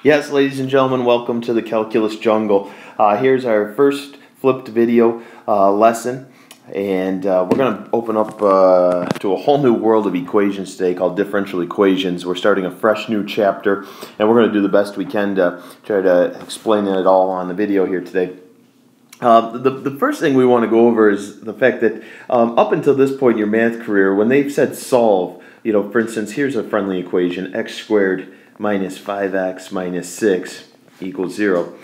Yes, ladies and gentlemen, welcome to the Calculus Jungle. Here's our first flipped video lesson, and we're going to open up to a whole new world of equations today called differential equations. We're starting a fresh new chapter, and we're going to do the best we can to try to explain it all on the video here today. The first thing we want to go over is the fact that up until this point in your math career, when they've said solve, for instance, here's a friendly equation, x squared minus 5x minus 6 equals 0.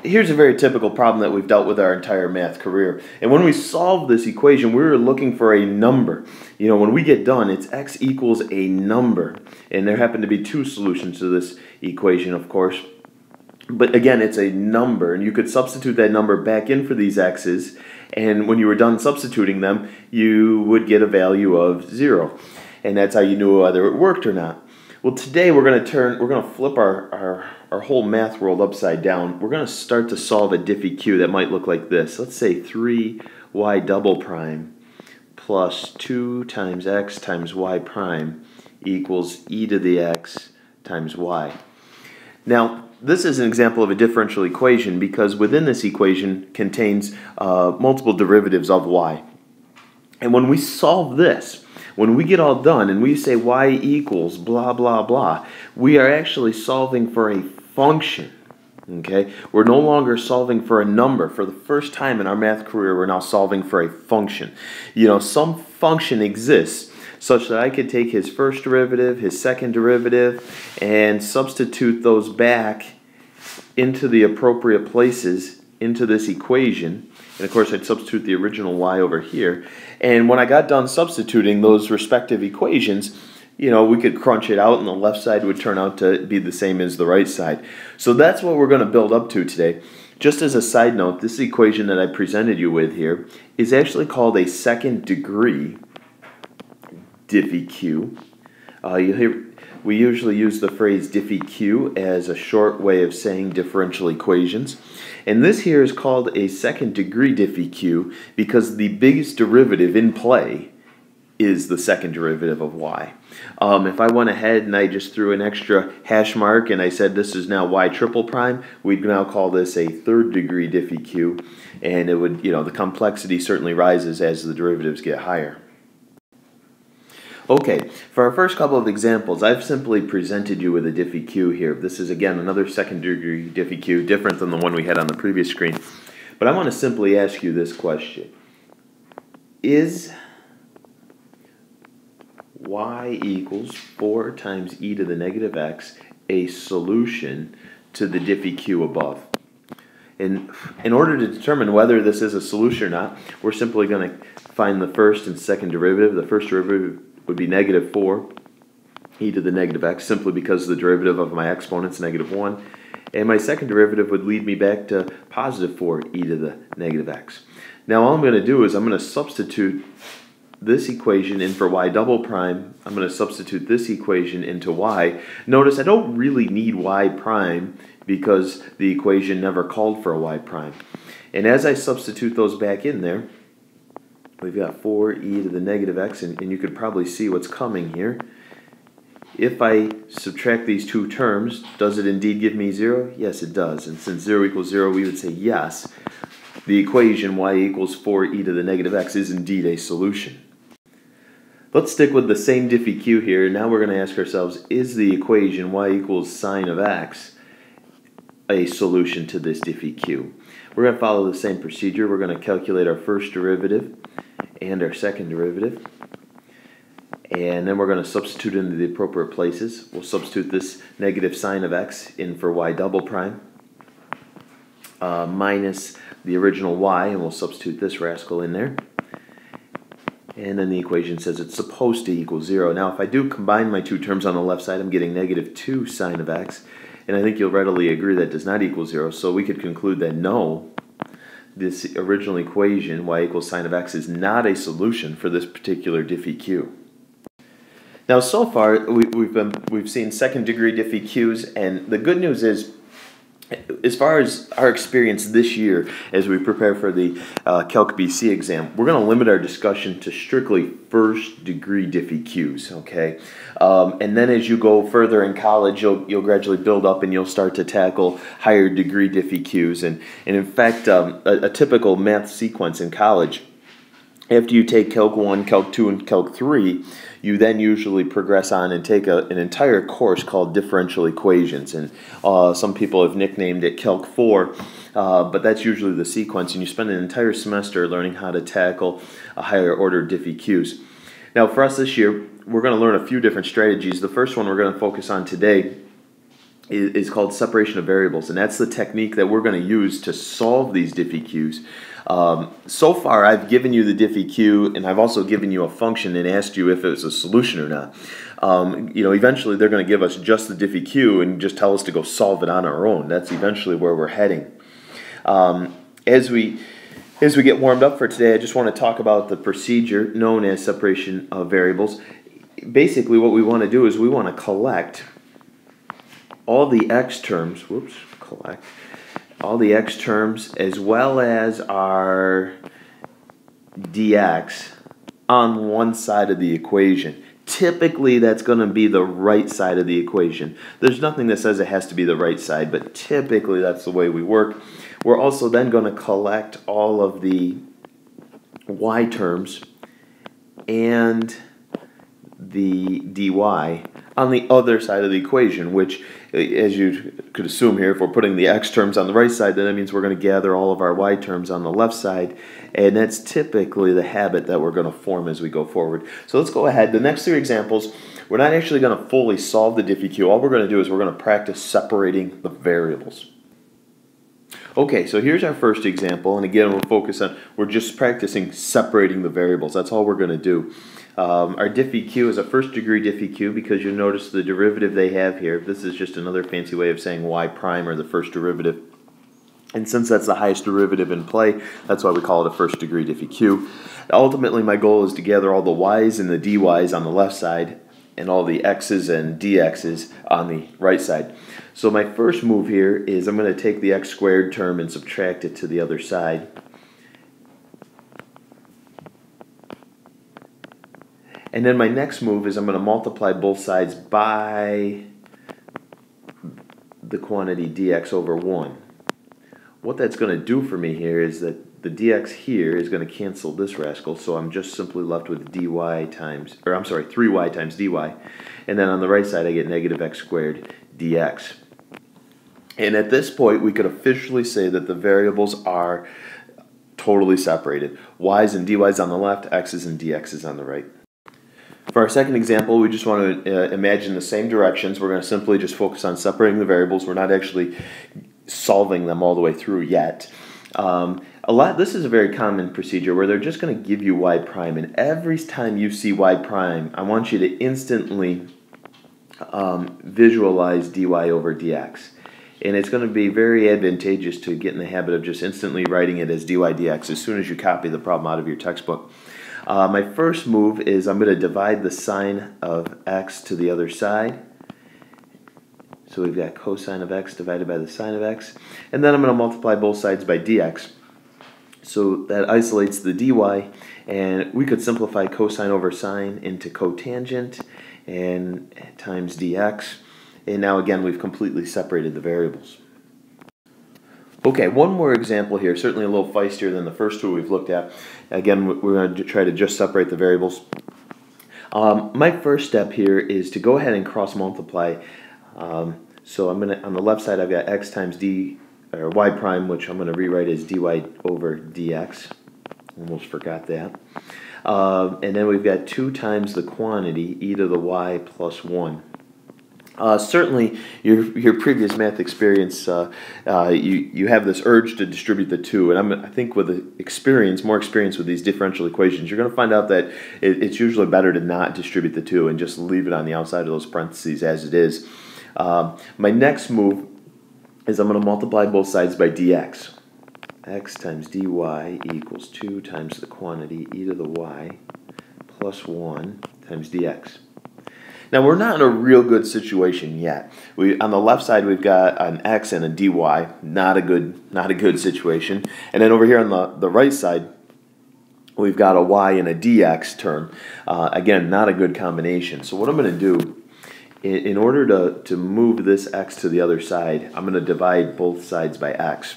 Here's a very typical problem that we've dealt with our entire math career. And when we solve this equation, we were looking for a number. When we get done, it's x equals a number. And there happen to be two solutions to this equation, of course. But again, it's a number, and you could substitute that number back in for these x's, and when you were done substituting them, you would get a value of 0. And that's how you knew whether it worked or not. Well, today we're going to flip our whole math world upside down. We're going to start to solve a Diffy Q that might look like this. Let's say 3y double prime plus 2 times x times y prime equals e to the x times y. Now, this is an example of a differential equation because within this equation contains multiple derivatives of y. And when we solve this, when we get all done and we say y equals blah, blah, blah, we are actually solving for a function. Okay? We're no longer solving for a number. For the first time in our math career, we're now solving for a function. Some function exists such that I could take his first derivative, his second derivative, and substitute those back into the appropriate places into this equation. And of course, I'd substitute the original y over here. And when I got done substituting those respective equations, we could crunch it out and the left side would turn out to be the same as the right side. So that's what we're going to build up to today. Just as a side note, this equation that I presented you with here is actually called a second degree Diffy Q. We usually use the phrase Diffy Q as a short way of saying differential equations. And this here is called a second degree Diffy Q because the biggest derivative in play is the second derivative of y. If I went ahead and I just threw an extra hash mark and I said this is now y triple prime, we'd now call this a third degree Diffy Q. And it would, the complexity certainly rises as the derivatives get higher. Okay, for our first couple of examples, I've simply presented you with a Diffy Q here. This is, again, another second degree Diffy Q, different than the one we had on the previous screen. But I want to simply ask you this question. Is y equals 4 times e to the negative x a solution to the Diffy Q above? And in order to determine whether this is a solution or not, we're simply going to find the first and second derivative. The first derivative would be negative 4 e to the negative x, simply because the derivative of my exponent's negative 1. And my second derivative would lead me back to positive 4 e to the negative x. Now all I'm going to do is I'm going to substitute this equation in for y double prime. I'm going to substitute this equation into y. Notice I don't really need y prime because the equation never called for a y prime. And as I substitute those back in there, we've got 4e to the negative x, and you could probably see what's coming here. If I subtract these two terms, does it indeed give me 0? Yes, it does. And since 0 equals 0, we would say yes. The equation y equals 4e to the negative x is indeed a solution. Let's stick with the same Diffy Q here. Now we're going to ask ourselves, is the equation y equals sine of x a solution to this Diffy Q? We're going to follow the same procedure. We're going to calculate our first derivative and our second derivative. And then we're going to substitute into the appropriate places. We'll substitute this negative sine of x in for y double prime minus the original y, and we'll substitute this rascal in there. And then the equation says it's supposed to equal 0. Now if I do combine my two terms on the left side, I'm getting negative 2 sine of x. And I think you'll readily agree that does not equal 0. So we could conclude that no, this original equation, y equals sine of x, is not a solution for this particular Diffy Q. Now so far we've seen second degree Diffy Qs, and the good news is as far as our experience this year as we prepare for the Calc BC exam, we're going to limit our discussion to strictly first degree Diffy Qs, okay? And then as you go further in college, you'll gradually build up and you'll start to tackle higher degree Diffy Qs. And in fact, a typical math sequence in college, after you take Calc 1, Calc 2, and Calc 3, you then usually progress on and take an entire course called Differential Equations. And some people have nicknamed it Calc 4, but that's usually the sequence. And you spend an entire semester learning how to tackle a higher order Diffy Qs. Now, for us this year, we're going to learn a few different strategies. The first one we're going to focus on today is called separation of variables, and that's the technique that we're going to use to solve these Diffy Qs. So far, I've given you the Diffy Q, and I've also given you a function and asked you if it's a solution or not. Eventually they're going to give us just the Diffy Q and just tell us to go solve it on our own. That's eventually where we're heading. As we get warmed up for today, I just want to talk about the procedure known as separation of variables. Basically, what we want to do is we want to collect all the x terms, all the x terms as well as our dx on one side of the equation. Typically, that's going to be the right side of the equation. There's nothing that says it has to be the right side, but typically that's the way we work. We're also then going to collect all of the y terms and the dy on the other side of the equation, which, as you could assume here, if we're putting the x terms on the right side, then that means we're going to gather all of our y terms on the left side, and that's typically the habit that we're going to form as we go forward. So let's go ahead. The next three examples, we're not actually going to fully solve the Diffy Q. All we're going to do is we're going to practice separating the variables. Okay, so here's our first example, and again, we're just practicing separating the variables. That's all we're going to do. Our Diffy Q is a first degree Diffy Q because you'll notice the derivative they have here. This is just another fancy way of saying y prime, or the first derivative. And since that's the highest derivative in play, that's why we call it a first degree Diffy Q. Ultimately, my goal is to gather all the y's and the dy's on the left side and all the x's and dx's on the right side. So my first move here is I'm going to take the x squared term and subtract it to the other side. And then my next move is I'm going to multiply both sides by the quantity dx over 1. What that's going to do for me here is that the dx here is going to cancel this rascal, so I'm just simply left with 3y times dy. And then on the right side I get negative x squared dx. And at this point we could officially say that the variables are totally separated. Y's and dy's on the left, x's and dx's on the right. For our second example, we just want to imagine the same directions. We're going to simply just focus on separating the variables. We're not actually solving them all the way through yet. This is a very common procedure where they're just going to give you y prime, and every time you see y prime, I want you to instantly visualize dy over dx. And it's going to be very advantageous to get in the habit of just instantly writing it as dy dx as soon as you copy the problem out of your textbook. My first move is I'm going to divide the sine of x to the other side. So we've got cosine of x divided by the sine of x. And then I'm going to multiply both sides by dx. So that isolates the dy, and we could simplify cosine over sine into cotangent and times dx. And now again we've completely separated the variables. Okay, one more example here, certainly a little feistier than the first two we've looked at. Again, we're going to try to just separate the variables. My first step here is to go ahead and cross multiply. So I'm going to, on the left side I've got x times y prime, which I'm going to rewrite as dy over dx. Almost forgot that. And then we've got 2 times the quantity, e to the y plus 1. Certainly, your previous math experience, you have this urge to distribute the 2, and I think with more experience with these differential equations, you're going to find out that it's usually better to not distribute the 2 and just leave it on the outside of those parentheses as it is. My next move is I'm going to multiply both sides by dx. X times dy equals 2 times the quantity e to the y plus 1 times dx. Now we're not in a real good situation yet. On the left side we've got an x and a dy, not a good situation. And then over here on the right side we've got a y and a dx term. Again, not a good combination. So what I'm going to do, in order to move this x to the other side, I'm going to divide both sides by x.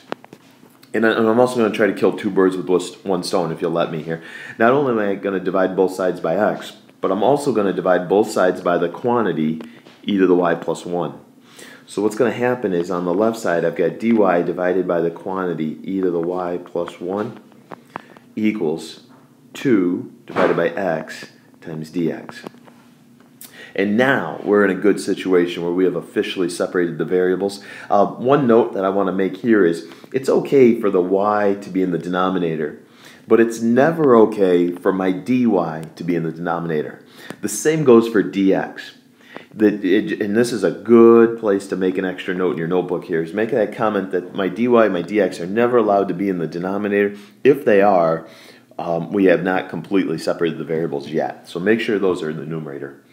And I'm also going to try to kill two birds with one stone, if you'll let me here. Not only am I going to divide both sides by x, but I'm also going to divide both sides by the quantity e to the y plus 1. So what's going to happen is on the left side I've got dy divided by the quantity e to the y plus 1 equals 2 divided by x times dx. And now we're in a good situation where we have officially separated the variables. One note that I want to make here is it's okay for the y to be in the denominator, but it's never okay for my dy to be in the denominator. The same goes for dx. And this is a good place to make an extra note in your notebook here, is make that comment that my dy and my dx are never allowed to be in the denominator. If they are, we have not completely separated the variables yet. So make sure those are in the numerator.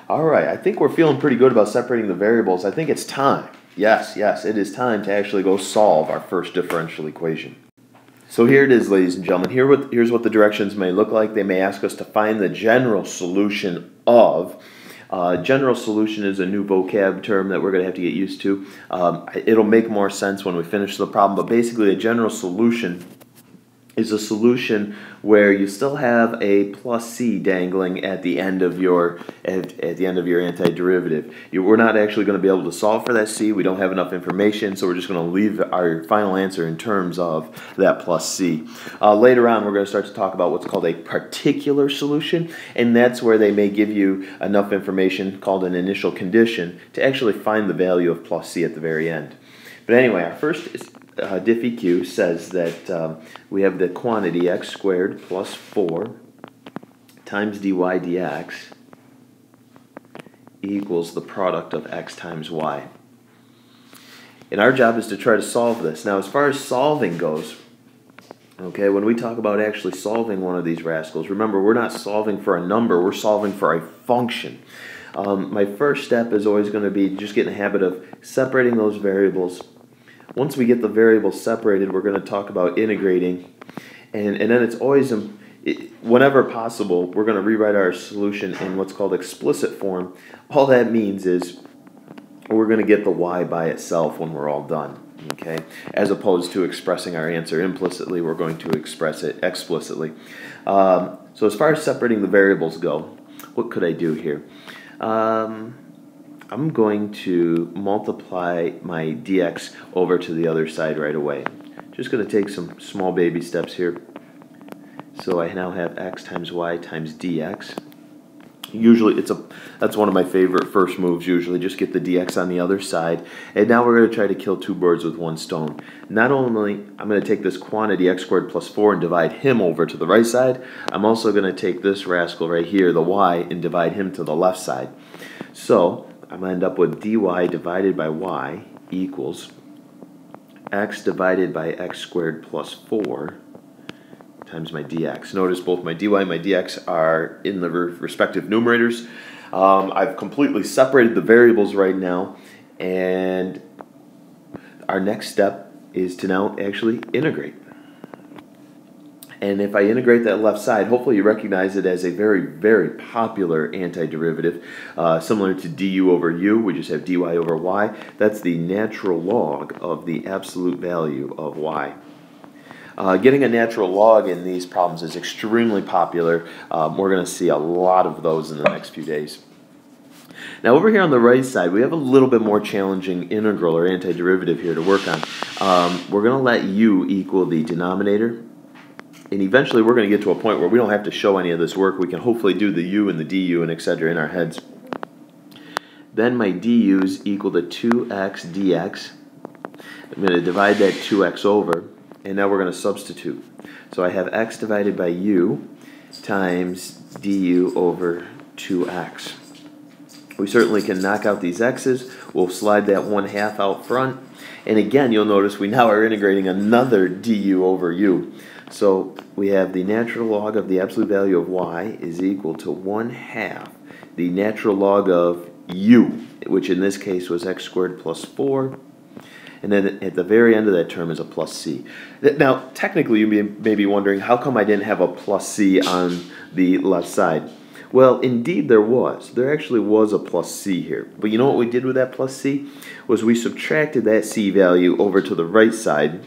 All right, I think we're feeling pretty good about separating the variables. I think it's time. Yes, it is time to actually go solve our first differential equation. So here it is, ladies and gentlemen. Here's what the directions may look like. They may ask us to find the general solution of. General solution is a new vocab term that we're going to have to get used to. It'll make more sense when we finish the problem, but basically a general solution is a solution where you still have a plus c dangling at the end of your antiderivative. We're not actually going to be able to solve for that c. We don't have enough information, so we're just going to leave our final answer in terms of that plus c. Later on, we're going to start to talk about what's called a particular solution, and that's where they may give you enough information called an initial condition to actually find the value of plus c at the very end. But anyway, our first Diffy Q says that we have the quantity x squared plus 4 times dy dx equals the product of x times y. And our job is to try to solve this. Now, as far as solving goes, okay, when we talk about actually solving one of these rascals, remember, we're not solving for a number, we're solving for a function. My first step is always going to be just get in the habit of separating those variables. Once we get the variables separated, we're going to talk about integrating, and then it's always, whenever possible, we're going to rewrite our solution in what's called explicit form. All that means is we're going to get the y by itself when we're all done, okay? As opposed to expressing our answer implicitly, we're going to express it explicitly. So as far as separating the variables go, what could I do here? I'm going to multiply my dx over to the other side right away. Just going to take some small baby steps here. So I now have x times y times dx. Usually that's one of my favorite first moves, usually just get the dx on the other side. And now we're going to try to kill two birds with one stone. Not only I'm going to take this quantity x squared plus 4 and divide him over to the right side, I'm also going to take this rascal right here, the y, and divide him to the left side. So I'm going to end up with dy divided by y equals x divided by x squared plus 4 times my dx. Notice both my dy and my dx are in the respective numerators. I've completely separated the variables right now, and our next step is to now actually integrate. And if I integrate that left side, hopefully you recognize it as a very, very popular antiderivative, similar to du over u. We just have dy over y. That's the natural log of the absolute value of y. Getting a natural log in these problems is extremely popular. We're going to see a lot of those in the next few days. Now over here on the right side, we have a little bit more challenging integral or antiderivative here to work on. We're going to let u equal the denominator. And eventually we're going to get to a point where we don't have to show any of this work. We can hopefully do the u and the du and etc. in our heads. Then my du's equal to 2x dx. I'm going to divide that 2x over, and now we're going to substitute. So I have x divided by u times du over 2x. We certainly can knock out these x's. We'll slide that 1/2 out front. And again, you'll notice we now are integrating another du over u. So we have the natural log of the absolute value of y is equal to 1/2 the natural log of u, which in this case was x squared plus 4. And then at the very end of that term is a plus c. Now, technically, you may be wondering, how come I didn't have a plus c on the left side? Well, indeed there was. There actually was a plus c here. But you know what we did with that plus c? Was we subtracted that c value over to the right side.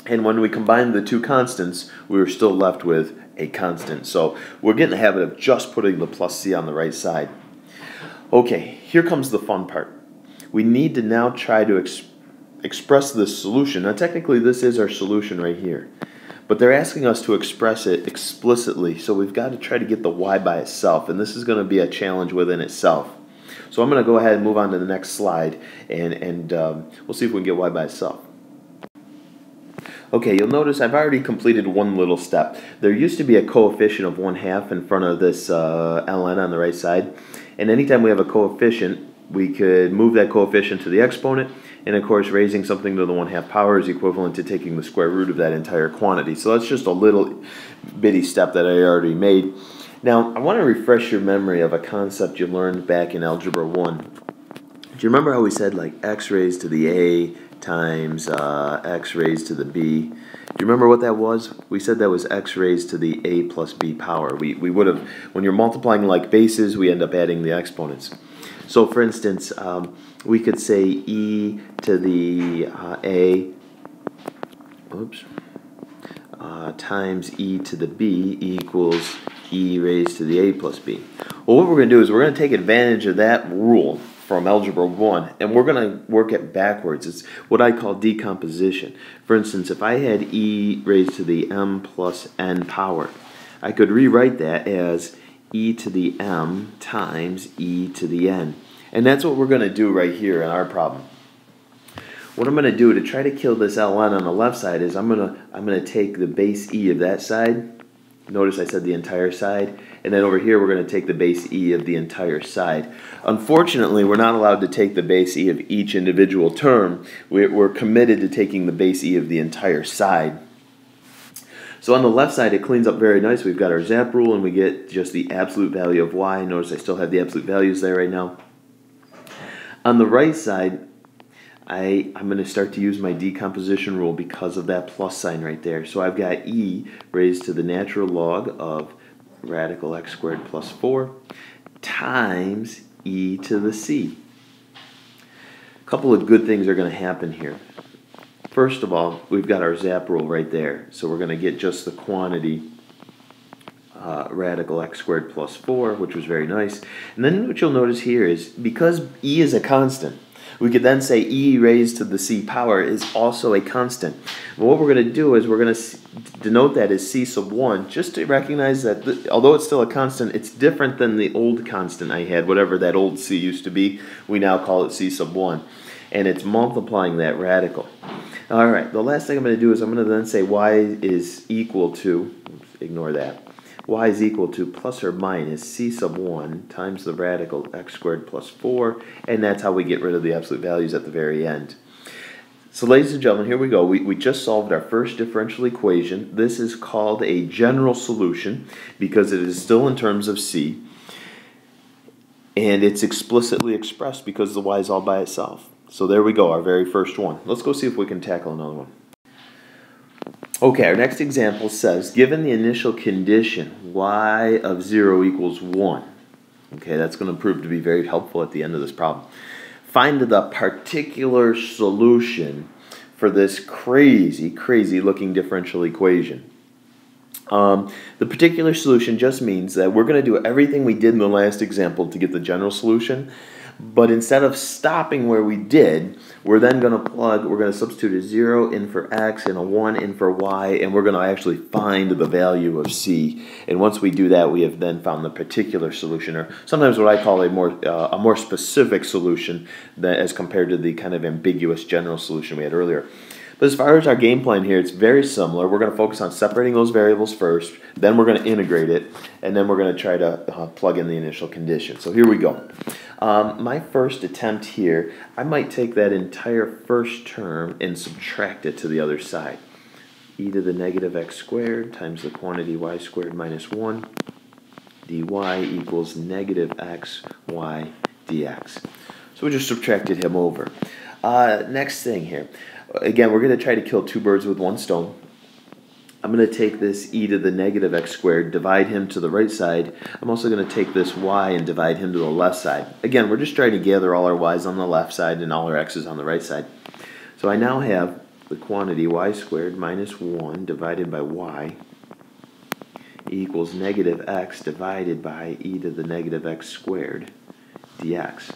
And when we combined the two constants, we were still left with a constant. So we're getting the habit of just putting the plus c on the right side. Okay, here comes the fun part. We need to now try to express this solution. Now technically this is our solution right here, but they're asking us to express it explicitly, so we've got to try to get the y by itself, and this is going to be a challenge within itself. So I'm going to go ahead and move on to the next slide, and we'll see if we can get y by itself. Okay, you'll notice I've already completed one little step. There used to be a coefficient of 1/2 in front of this ln on the right side, and anytime we have a coefficient, we could move that coefficient to the exponent, and of course raising something to the 1/2 power is equivalent to taking the square root of that entire quantity. So that's just a little bitty step that I already made. Now I want to refresh your memory of a concept you learned back in Algebra 1. Do you remember how we said like x raised to the a times x raised to the b? Do you remember what that was? We said that was x raised to the a plus b power. We would have, when you're multiplying like bases, we end up adding the exponents. So for instance, we could say e to the a times e to the b equals e raised to the a plus b. Well, what we're going to do is we're going to take advantage of that rule from Algebra 1, and we're going to work it backwards. It's what I call decomposition. For instance, if I had e raised to the m plus n power, I could rewrite that as e to the m times e to the n. And that's what we're going to do right here in our problem. What I'm going to do to try to kill this ln on the left side is I'm going to take the base e of that side. Notice I said the entire side. And then over here we're going to take the base e of the entire side. Unfortunately, we're not allowed to take the base e of each individual term. We're committed to taking the base e of the entire side. So on the left side, it cleans up very nice. We've got our zap rule, and we get just the absolute value of y. Notice I still have the absolute values there right now. On the right side, I'm going to start to use my decomposition rule because of that plus sign right there. So I've got e raised to the natural log of radical x squared plus 4 times e to the c. A couple of good things are going to happen here. First of all, we've got our zap rule right there. So we're going to get just the quantity radical x squared plus 4, which was very nice. And then what you'll notice here is because e is a constant, we could then say e raised to the c power is also a constant. And what we're going to do is we're going to denote that as c sub 1, just to recognize that although it's still a constant, it's different than the old constant I had, whatever that old c used to be. We now call it c sub 1. And it's multiplying that radical. Alright, the last thing I'm going to do is I'm going to then say y is equal to, ignore that, y is equal to plus or minus c sub 1 times the radical x squared plus 4, and that's how we get rid of the absolute values at the very end. So ladies and gentlemen, here we go. We just solved our first differential equation. This is called a general solution because it is still in terms of c, and it's explicitly expressed because the y is all by itself. So there we go, our very first one. Let's go see if we can tackle another one. Okay, our next example says, given the initial condition y of 0 equals 1, okay, that's going to prove to be very helpful at the end of this problem. Find the particular solution for this crazy looking differential equation. The particular solution just means that we're going to do everything we did in the last example to get the general solution, but instead of stopping where we did, we're then going to substitute a 0 in for x and a 1 in for y, and we're going to actually find the value of c. And once we do that, we have then found the particular solution, or sometimes what I call a more specific solution that, as compared to the kind of ambiguous general solution we had earlier. But as far as our game plan here, it's very similar. We're going to focus on separating those variables first, then we're going to integrate it, and then we're going to try to plug in the initial condition. So here we go. My first attempt here, I might take that entire first term and subtract it to the other side. E to the negative x squared times the quantity y squared minus 1 dy equals negative xy dx. So we just subtracted him over. Next thing here. Again, we're going to try to kill two birds with one stone. I'm going to take this e to the negative x squared, divide him to the right side. I'm also going to take this y and divide him to the left side. Again, we're just trying to gather all our y's on the left side and all our x's on the right side. So I now have the quantity y squared minus 1 divided by y equals negative x divided by e to the negative x squared dx.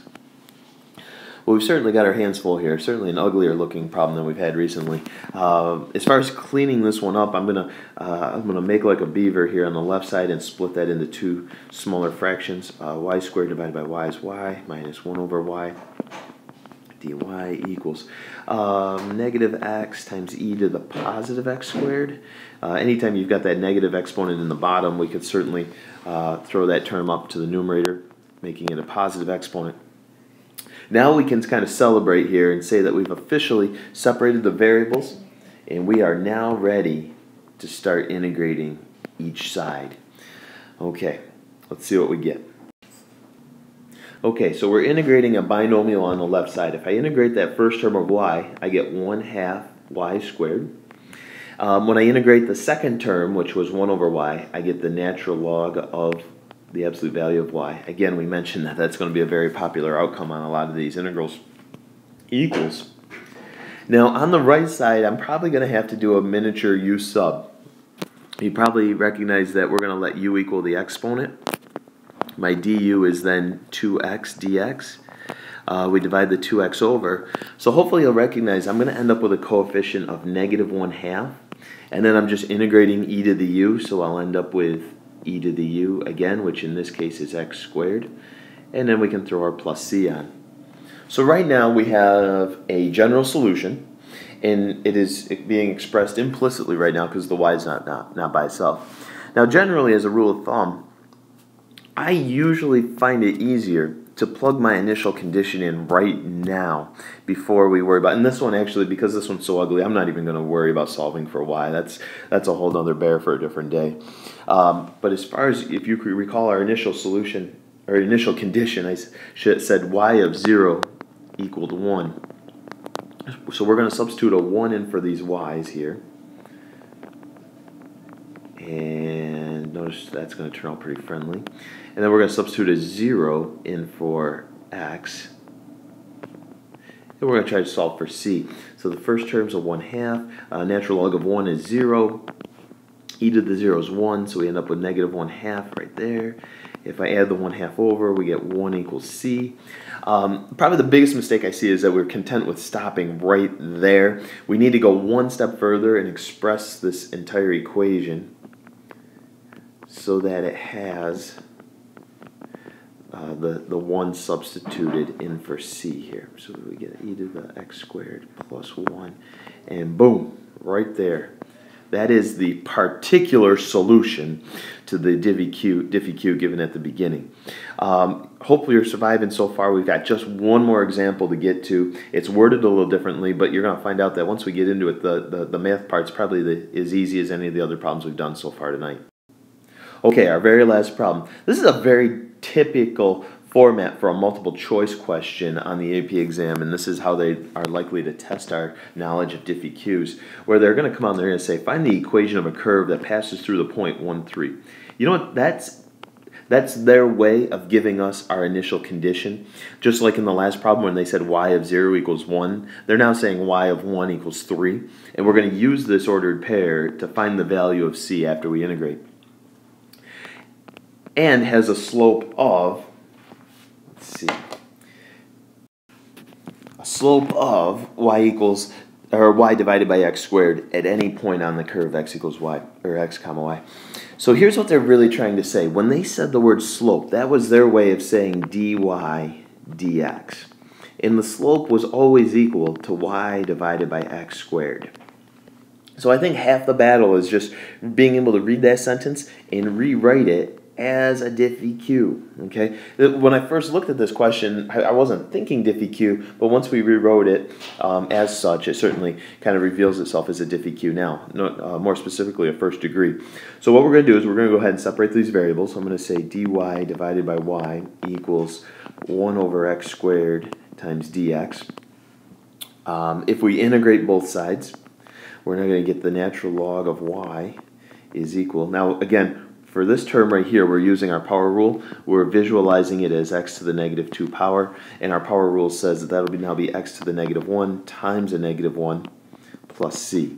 Well, we've certainly got our hands full here. Certainly an uglier looking problem than we've had recently. As far as cleaning this one up, I'm gonna make like a beaver here on the left side and split that into two smaller fractions. Y squared divided by y is y minus 1 over y dy equals negative x times e to the positive x squared. Anytime you've got that negative exponent in the bottom, we could certainly throw that term up to the numerator, making it a positive exponent. Now we can kind of celebrate here and say that we've officially separated the variables, and we are now ready to start integrating each side. Okay, let's see what we get. Okay, so we're integrating a binomial on the left side. If I integrate that first term of y, I get 1/2 y squared. When I integrate the second term, which was 1 over y, I get the natural log of the absolute value of y. Again, we mentioned that that's going to be a very popular outcome on a lot of these integrals. Equals. Now, on the right side, I'm probably going to have to do a miniature u sub. You probably recognize that we're going to let u equal the exponent. My du is then 2x dx. We divide the 2x over. So hopefully you'll recognize I'm going to end up with a coefficient of negative 1/2. And then I'm just integrating e to the u, so I'll end up with e to the u again, which in this case is x squared. And then we can throw our plus c on. So right now we have a general solution, and it is being expressed implicitly right now because the y is not by itself. Now generally, as a rule of thumb, I usually find it easier to plug my initial condition in right now before we worry about, and this one actually, because this one's so ugly, I'm not even going to worry about solving for y. That's a whole other bear for a different day. But as far as, if you could recall our initial solution, or initial condition, I said y of 0 equaled 1. So we're going to substitute a 1 in for these y's here. And notice that's going to turn out pretty friendly. And then we're going to substitute a 0 in for x. And we're going to try to solve for c. So the first term's a 1/2. Natural log of 1 is 0. E to the 0 is 1, so we end up with negative 1/2 right there. If I add the 1/2 over, we get 1 equals c. Probably the biggest mistake I see is that we're content with stopping right there. We need to go one step further and express this entire equation so that it has the 1 substituted in for c here. So we get e to the x squared plus 1, and boom, right there. That is the particular solution to the Diffy Q given at the beginning. Hopefully you're surviving so far. We've got just one more example to get to. It's worded a little differently, but you're going to find out that once we get into it, the math part's probably as easy as any of the other problems we've done so far tonight. Okay, our very last problem. This is a very typical format for a multiple choice question on the AP exam, and this is how they are likely to test our knowledge of Diffy Qs, where they're going to come on, they're going to say, find the equation of a curve that passes through the point 1, 3. You know what, that's their way of giving us our initial condition. Just like in the last problem when they said y of 0 equals 1, they're now saying y of 1 equals 3, and we're going to use this ordered pair to find the value of c after we integrate. And has a slope of, let's see, a slope of y equals, or y divided by x squared at any point on the curve x equals y, or x comma y. So here's what they're really trying to say. When they said the word slope, that was their way of saying dy dx. And the slope was always equal to y divided by x squared. So I think half the battle is just being able to read that sentence and rewrite it as a Diffy Q. Okay, when I first looked at this question, I wasn't thinking Diffy Q, but once we rewrote it as such, it certainly kind of reveals itself as a Diffy Q now, more specifically a first degree. So what we're going to do is we're going to go ahead and separate these variables. So I'm going to say dy divided by y equals 1 over x squared times dx. If we integrate both sides, we're now going to get the natural log of y is equal. Now again, for this term right here, we're using our power rule. We're visualizing it as x to the negative 2 power, and our power rule says that that'll now be x to the negative 1 times a negative 1 plus c.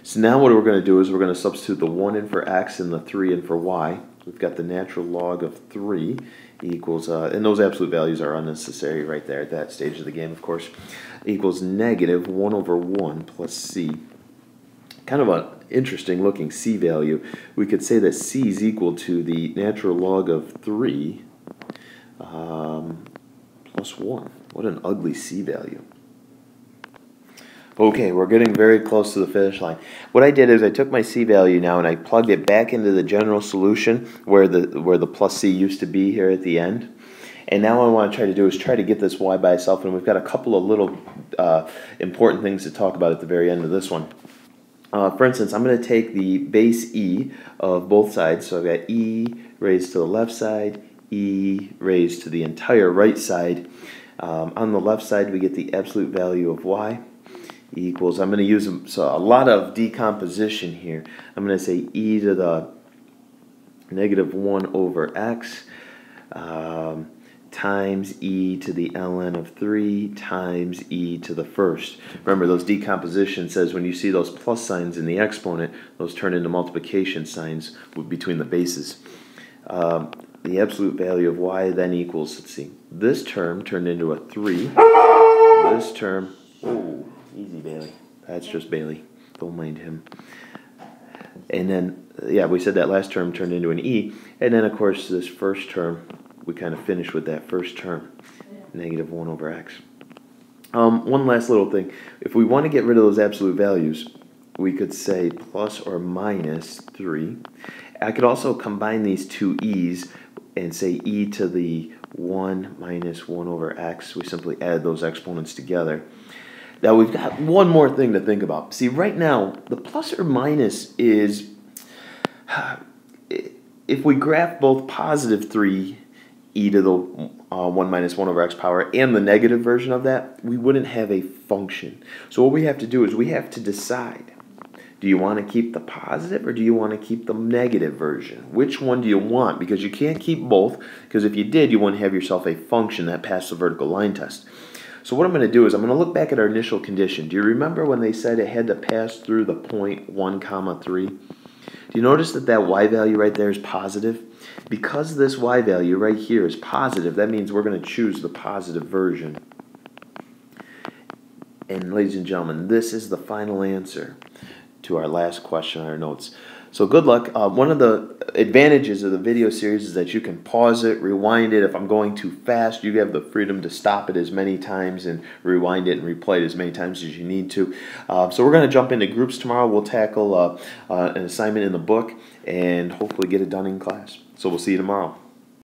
So now what we're going to do is we're going to substitute the 1 in for x and the 3 in for y. We've got the natural log of 3 equals, and those absolute values are unnecessary right there at that stage of the game, of course, equals negative 1 over 1 plus c. Kind of an interesting looking c value. We could say that c is equal to the natural log of 3 plus 1. What an ugly c value. Okay, we're getting very close to the finish line. What I did is I took my c value now and I plugged it back into the general solution where the plus c used to be here at the end. And now what I want to try to do is try to get this y by itself, and we've got a couple of little important things to talk about at the very end of this one. For instance, I'm going to take the base e of both sides, so I've got e raised to the left side, e raised to the entire right side. On the left side, we get the absolute value of y equals, I'm going to use a lot of decomposition here. I'm going to say e to the negative 1 over x times e to the ln of 3 times e to the first. Remember, those decomposition says when you see those plus signs in the exponent, those turn into multiplication signs between the bases. The absolute value of y then equals, let's see, this term turned into a 3. This term, oh, easy Bailey. That's just Bailey. Don't mind him. And then, yeah, we said that last term turned into an e. And then, of course, this first term, we kind of finished with that first term, negative 1 over x. One last little thing. If we want to get rid of those absolute values, we could say plus or minus 3. I could also combine these two e's and say e to the 1 minus 1 over x. We simply add those exponents together. Now we've got one more thing to think about. See, right now, the plus or minus is, if we graph both positive 3 e to the 1 minus 1 over x power and the negative version of that, we wouldn't have a function. So what we have to do is we have to decide, do you want to keep the positive or do you want to keep the negative version? Which one do you want? Because you can't keep both, because if you did, you wouldn't have yourself a function that passed the vertical line test. So what I'm going to do is I'm going to look back at our initial condition. Do you remember when they said it had to pass through the point 1 comma 3? Do you notice that that y value right there is positive? Because this y value right here is positive, that means we're going to choose the positive version. And ladies and gentlemen, this is the final answer to our last question on our notes. So good luck. One of the advantages of the video series is that you can pause it, rewind it. If I'm going too fast, you have the freedom to stop it as many times and rewind it and replay it as many times as you need to. So we're going to jump into groups tomorrow. We'll tackle an assignment in the book and hopefully get it done in class. So we'll see you tomorrow.